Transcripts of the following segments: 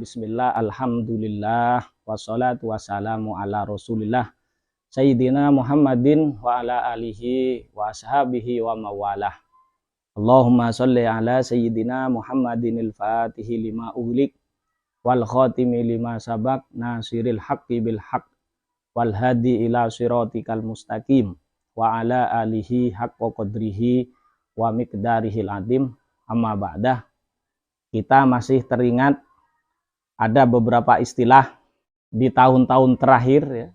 Bismillah, alhamdulillah, wassalatu wassalamu ala rasulillah Sayyidina Muhammadin wa ala alihi wa ashabihi wa mawalah. Allahumma salli ala Sayyidina Muhammadinil fatihi lima ughliq wal khatimi lima sabaq nasiril haqqi bil haqq wal hadi ila siratikal mustaqim wa ala alihi haqqa qadrihi wa miqdarihil adim. Amma ba'dah. Kita masih teringat ada beberapa istilah di tahun-tahun terakhir ya.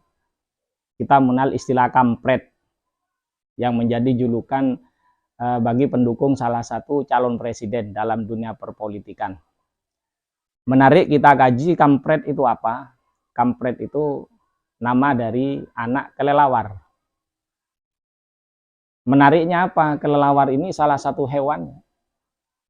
Kita mengenal istilah kampret yang menjadi julukan bagi pendukung salah satu calon presiden dalam dunia perpolitikan. Menarik kita kaji kampret itu apa? Kampret itu nama dari anak kelelawar. Menariknya apa? Kelelawar ini salah satu hewan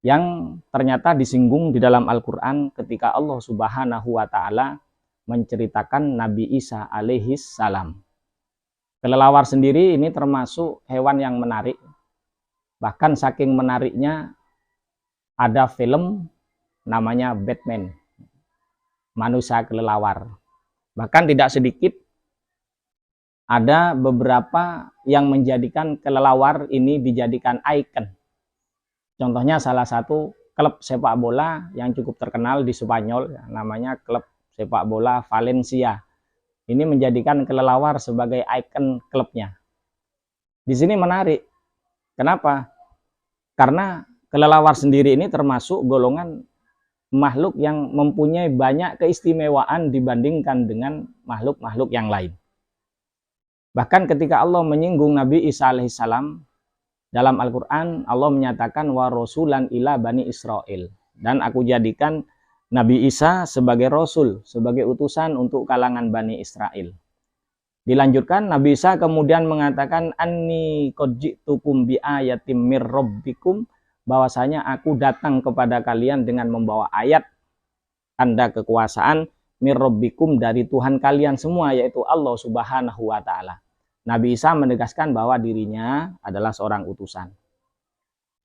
yang ternyata disinggung di dalam Al-Quran ketika Allah Subhanahu wa Ta'ala menceritakan Nabi Isa alaihis salam. Kelelawar sendiri ini termasuk hewan yang menarik. Bahkan saking menariknya ada film namanya Batman, manusia kelelawar. Bahkan tidak sedikit ada beberapa yang menjadikan kelelawar ini dijadikan ikon. Contohnya salah satu klub sepak bola yang cukup terkenal di Spanyol, namanya klub sepak bola Valencia. Ini menjadikan kelelawar sebagai ikon klubnya. Di sini menarik. Kenapa? Karena kelelawar sendiri ini termasuk golongan makhluk yang mempunyai banyak keistimewaan dibandingkan dengan makhluk-makhluk yang lain. Bahkan ketika Allah menyinggung Nabi Isa alaihissalam, dalam Al-Quran Allah menyatakan wa rasulan ila bani Israel, dan aku jadikan Nabi Isa sebagai rasul, sebagai utusan untuk kalangan Bani Israel. Dilanjutkan Nabi Isa kemudian mengatakan anni qad ji'tukum bi ayatim mir rabbikum, bahwasanya aku datang kepada kalian dengan membawa ayat tanda kekuasaan mir rabbikum, dari Tuhan kalian semua, yaitu Allah Subhanahu wa Ta'ala. Nabi Isa menegaskan bahwa dirinya adalah seorang utusan.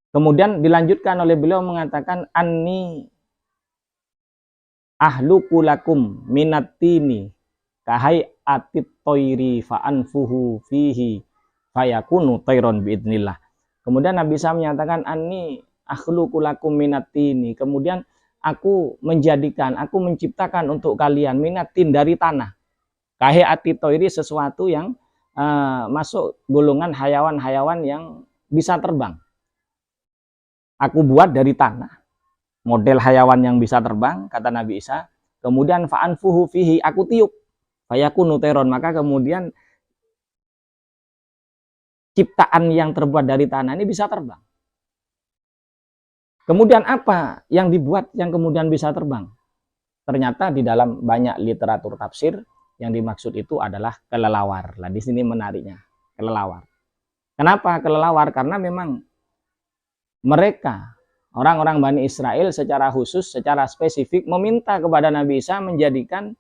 Kemudian dilanjutkan oleh beliau mengatakan anni ahluku lakum minatini kahai atit toiri fa'anfuhu fihi fayakunu tairon biidnillah. Kemudian Nabi Isa menyatakan anni ahluku lakum minatini, kemudian aku menciptakan untuk kalian minatin, dari tanah, kahai atit toiri, sesuatu yang masuk golongan hayawan-hayawan yang bisa terbang. Aku buat dari tanah, model hayawan yang bisa terbang, kata Nabi Isa. Kemudian fa'anfuhu fihi, aku tiup, fayakunu tairon, maka kemudian ciptaan yang terbuat dari tanah ini bisa terbang. Kemudian apa yang dibuat yang kemudian bisa terbang? Ternyata di dalam banyak literatur tafsir yang dimaksud itu adalah kelelawar. Nah, di sini menariknya, kelelawar. Kenapa kelelawar? Karena memang mereka, orang-orang Bani Israel secara khusus, secara spesifik meminta kepada Nabi Isa menjadikan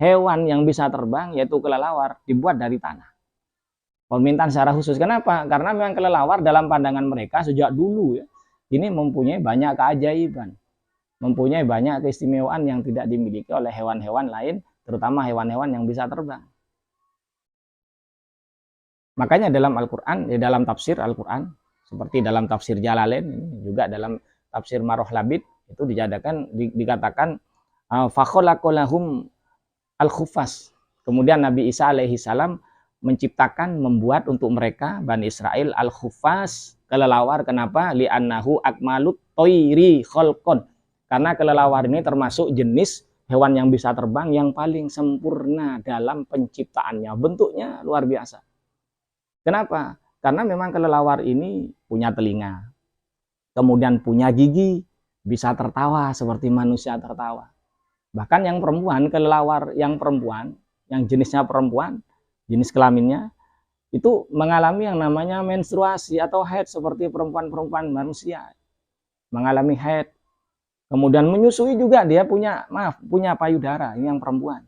hewan yang bisa terbang, yaitu kelelawar, dibuat dari tanah. Permintaan secara khusus. Kenapa? Karena memang kelelawar dalam pandangan mereka sejak dulu ya, ini mempunyai banyak keajaiban, mempunyai banyak keistimewaan yang tidak dimiliki oleh hewan-hewan lain, terutama hewan-hewan yang bisa terbang. Makanya dalam Al-Quran, dalam tafsir Al-Quran, seperti dalam tafsir Jalalain, juga dalam tafsir Maroh Labid, itu dikatakan fakholaqolahum al-khufas. Kemudian Nabi Isa alaihi salam menciptakan, membuat untuk mereka Bani Israel al-khufas, kelelawar. Kenapa? Li'annahu akmalut toiri kholqon, karena kelelawar ini termasuk jenis hewan yang bisa terbang yang paling sempurna dalam penciptaannya. Bentuknya luar biasa. Kenapa? Karena memang kelelawar ini punya telinga, kemudian punya gigi, bisa tertawa seperti manusia tertawa. Bahkan yang perempuan, kelelawar yang perempuan, yang jenisnya perempuan, jenis kelaminnya, itu mengalami yang namanya menstruasi atau haid seperti perempuan-perempuan manusia. Mengalami haid. Kemudian menyusui juga, dia punya payudara, ini yang perempuan.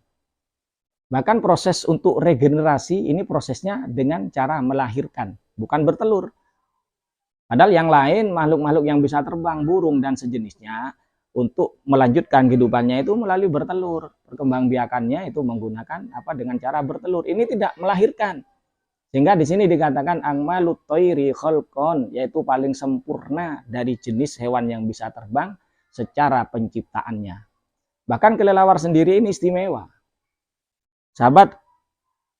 Bahkan proses untuk regenerasi ini prosesnya dengan cara melahirkan, bukan bertelur. Padahal yang lain, makhluk-makhluk yang bisa terbang, burung dan sejenisnya, untuk melanjutkan kehidupannya itu melalui bertelur. Perkembangbiakannya itu menggunakan dengan cara bertelur. Ini tidak melahirkan. Sehingga di sini dikatakan angmalut thairi khalqan, yaitu paling sempurna dari jenis hewan yang bisa terbang secara penciptaannya. Bahkan kelelawar sendiri ini istimewa. Sahabat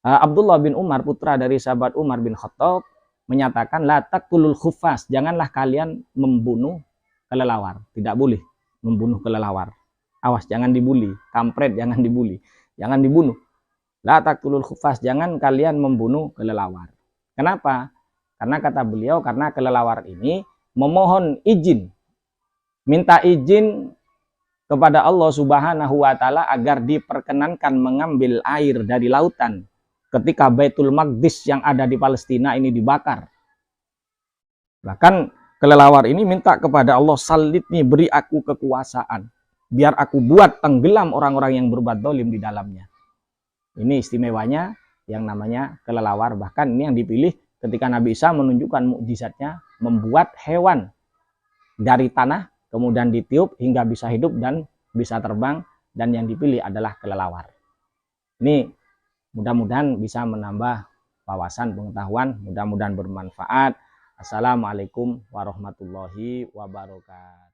Abdullah bin Umar, putra dari sahabat Umar bin Khattab, menyatakan la taqtulul khufas, janganlah kalian membunuh kelelawar, tidak boleh membunuh kelelawar. Awas, jangan dibuli, kampret, jangan dibuli, jangan dibunuh. La taqtulul khufas, jangan kalian membunuh kelelawar. Kenapa? Karena kata beliau, karena kelelawar ini memohon izin, minta izin kepada Allah Subhanahu wa taala agar diperkenankan mengambil air dari lautan ketika Baitul Maqdis yang ada di Palestina ini dibakar. Bahkan kelelawar ini minta kepada Allah, salitni, beri aku kekuasaan, biar aku buat tenggelam orang-orang yang berbuat zalim di dalamnya. Ini istimewanya yang namanya kelelawar. Bahkan ini yang dipilih ketika Nabi Isa menunjukkan mukjizatnya, membuat hewan dari tanah, kemudian ditiup hingga bisa hidup dan bisa terbang, dan yang dipilih adalah kelelawar. Ini mudah-mudahan bisa menambah wawasan pengetahuan, mudah-mudahan bermanfaat. Assalamualaikum warahmatullahi wabarakatuh.